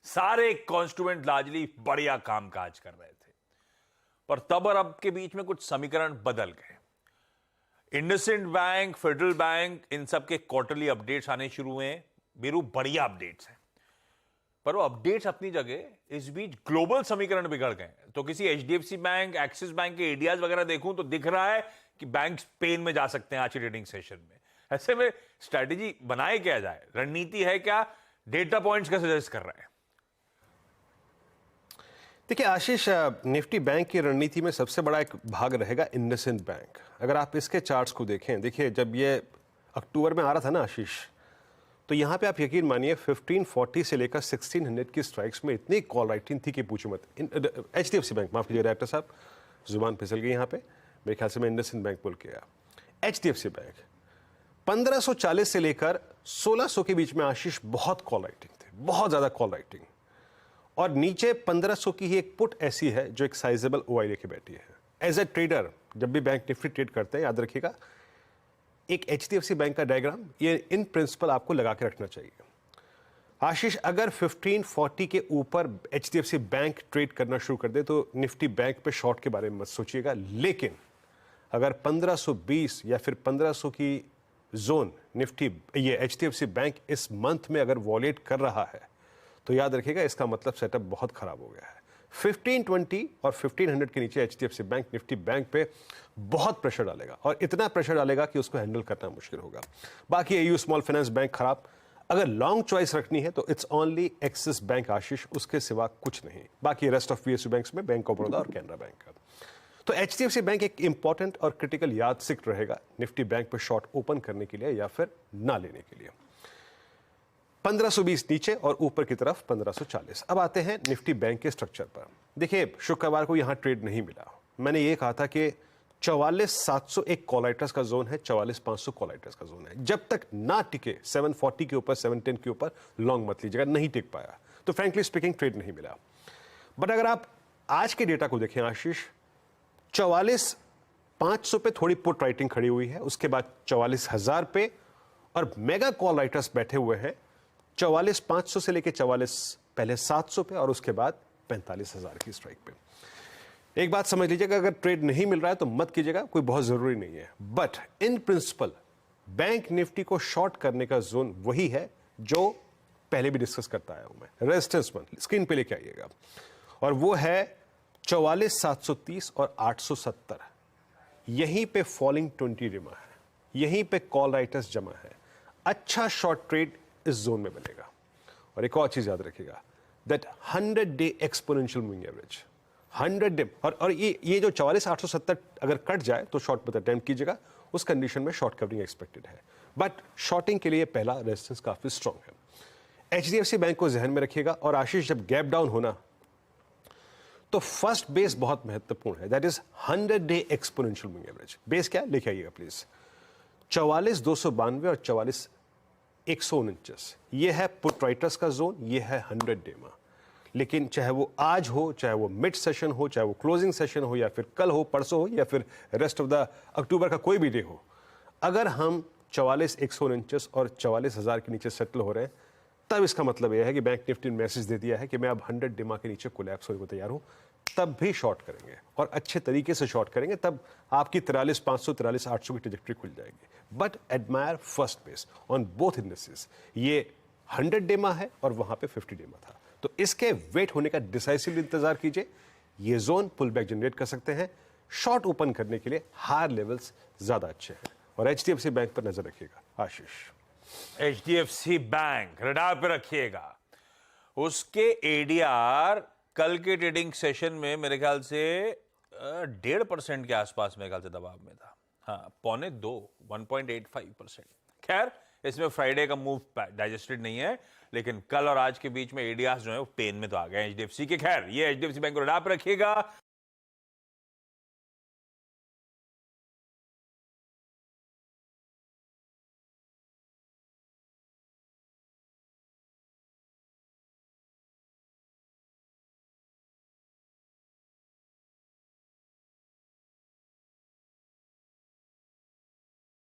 सारे constituent largely बढ़िया कामकाज कर रहे थे, पर तब और अब के बीच में कुछ समीकरण बदल गए। इंडसइंड बैंक, फेडरल बैंक, इन सब के क्वार्टरली अपडेट्स आने शुरू हुए हैं। बीरू बढ़िया अपडेट्स हैं, पर वो अपडेट्स अपनी जगह, इस बीच ग्लोबल समीकरण बिगड़ गए। तो किसी एचडीएफसी बैंक, एक्सिस बैंक के एडीआज वगैरह देखूं तो दिख रहा है कि बैंक पेन में जा सकते हैं आज की ट्रेडिंग सेशन में। ऐसे में स्ट्रैटेजी बनाए क्या जाए, रणनीति है क्या, डेटा पॉइंट्स का सजेस्ट कर रहे हैं? देखिए आशीष, निफ्टी बैंक की रणनीति में सबसे बड़ा एक भाग रहेगा इंडसइंड बैंक। अगर आप इसके चार्ट्स को देखें, देखिए जब ये अक्टूबर में आ रहा था ना आशीष, तो यहाँ पे आप यकीन मानिए 1540 से लेकर 1600 की स्ट्राइक्स में इतनी कॉल राइटिंग थी कि पूछो मत। एचडीएफसी बैंक, माफ कीजिए डायरेक्टर साहब, जुबान फिसल गई यहाँ पे, मेरे ख्याल से मैं इंडसइंड बैंक बोल के आया। एचडीएफसी बैंक 1540 से लेकर 1600 के बीच में आशीष बहुत कॉल राइटिंग थे, बहुत ज्यादा कॉल राइटिंग। और नीचे 1500 की ही एक पुट ऐसी है जो एक साइजेबल ओआई लेके बैठी है। एज ए ट्रेडर जब भी बैंक निफ्टी ट्रेड करते हैं, याद रखिएगा एक एचडीएफसी बैंक का डायग्राम, ये इन प्रिंसिपल आपको लगा के रखना चाहिए। आशीष, अगर 1540 के ऊपर एचडीएफसी बैंक ट्रेड करना शुरू कर दे तो निफ्टी बैंक पे शॉर्ट के बारे में मत सोचिएगा। लेकिन अगर 1520 या फिर 1500 की जोन निफ्टी, ये एचडीएफसी बैंक इस मंथ में अगर वॉलेट कर रहा है, तो याद रखिएगा इसका मतलब सेटअप बहुत खराब हो गया है। 1520 और 1500 के नीचे एचडीएफसी बैंक निफ्टी बैंक पे बहुत प्रेशर डालेगा, और इतना प्रेशर डालेगा कि उसको हैंडल करना मुश्किल होगा। बाकी एयू स्मॉल फाइनेंस बैंक खराब। अगर लॉन्ग चॉइस रखनी है तो इट्स ओनली एक्सिस बैंक आशीष, उसके सिवा कुछ नहीं। बाकी रेस्ट ऑफ पीएसयू बैंक्स में बैंक ऑफ बड़ौदा और कैनरा बैंक का। तो एचडीएफसी बैंक एक इंपॉर्टेंट और क्रिटिकल यादस्टिक रहेगा निफ्टी बैंक पे शॉर्ट ओपन करने के लिए या फिर ना लेने के लिए। 1520 नीचे और ऊपर की तरफ 1540। अब आते हैं निफ्टी बैंक के स्ट्रक्चर पर। देखिए शुक्रवार को यहां ट्रेड नहीं मिला। मैंने ये कहा था कि 44,700 एक कॉलाइटर्स का जोन है, 44,500 कॉलाइटर्स का जोन है। जब तक ना टिके 740 के ऊपर, 710 के ऊपर लॉन्ग मत लीजिएगा। नहीं टिक पाया तो फ्रैंकली स्पीकिंग ट्रेड नहीं मिला। बट अगर आप आज के डेटा को देखें आशीष, 44,500 पे थोड़ी पुट राइटिंग खड़ी हुई है, उसके बाद 44,000 पे, और मेगा कॉल राइटर्स बैठे हुए हैं 44,500 से लेके 700 पे, और उसके बाद 45,000 की स्ट्राइक पे। एक बात समझ लीजिएगा, अगर ट्रेड नहीं मिल रहा है तो मत कीजिएगा, कोई बहुत जरूरी नहीं है। But in principle bank Nifty को शॉर्ट करने का जोन वही है जो पहले भी डिस्कस करता आया हूं मैं। रेजिस्टेंस वन स्क्रीन पे लेके आइएगा, और वो है 44,730 और 870। यहीं पे फॉलिंग 20 जमा है, यहीं पे कॉल राइटर्स जमा है। अच्छा शॉर्ट ट्रेड इस जोन में बनेगा। और एक और चीज याद रखिएगा, that 100 day exponential moving average, 100 day, और ये जो 44,870 अगर कट जाए तो शॉर्ट पर अटेम्प्ट कीजिएगा। उस कंडीशन में शॉर्ट कवरिंग एक्सपेक्टेड है, बट शॉर्टिंग के लिए पहला रेजिस्टेंस काफी स्ट्रांग है। एचडीएफसी बैंक को जहन में रखिएगा। और आशीष, जब गैप डाउन होना तो फर्स्ट बेस बहुत महत्वपूर्ण है, that is 100 day exponential moving average. Base क्या लेके आइएगा प्लीज, 44,292 और 44,149। ये है पुट राइटर्स का जोन, ये है 100 डे में। लेकिन चाहे वो आज हो, चाहे वो मिड सेशन हो, चाहे वो क्लोजिंग सेशन हो, या फिर कल हो, परसों हो, या फिर रेस्ट ऑफ द अक्टूबर का कोई भी डे हो, अगर हम 44,149 और 44,000 के नीचे सेटल हो रहे हैं, तब इसका मतलब यह है कि बैंक निफ्टी ने मैसेज दे दिया है कि मैं अब 100 डिमा के नीचे कोलैप्स होने को तैयार हूं। तब भी शॉर्ट करेंगे, और अच्छे तरीके से शॉर्ट करेंगे, तब आपकी 43,500, 43,800 की ट्रैजेक्टरी खुल जाएगी। But admire first base on both indexes. ये 100 डेमा है और वहां पे 50 डेमा था, तो इसके वेट होने का डिसाइसिवली इंतजार कीजिए। ये जोन पुल बैक जनरेट कर सकते हैं। शॉर्ट ओपन करने के लिए हायर लेवल्स ज्यादा अच्छे हैं। और एचडीएफसी बैंक पर नजर रखिएगा आशीष। एचडीएफसी बैंक रडार पे रखिएगा। उसके एडीआर कल के ट्रेडिंग सेशन में मेरे ख्याल से 1.5% के आसपास मेरे ख्याल से दबाव में था। हाँ, 1.25, 1.85%। खैर, इसमें फ्राइडे का मूव डाइजेस्टेड नहीं है, लेकिन कल और आज के बीच में एडीआर जो है वो पेन में तो आ गए एचडीएफसी के। खैर, ये एचडीएफसी बैंक को रडार पे रखिएगा।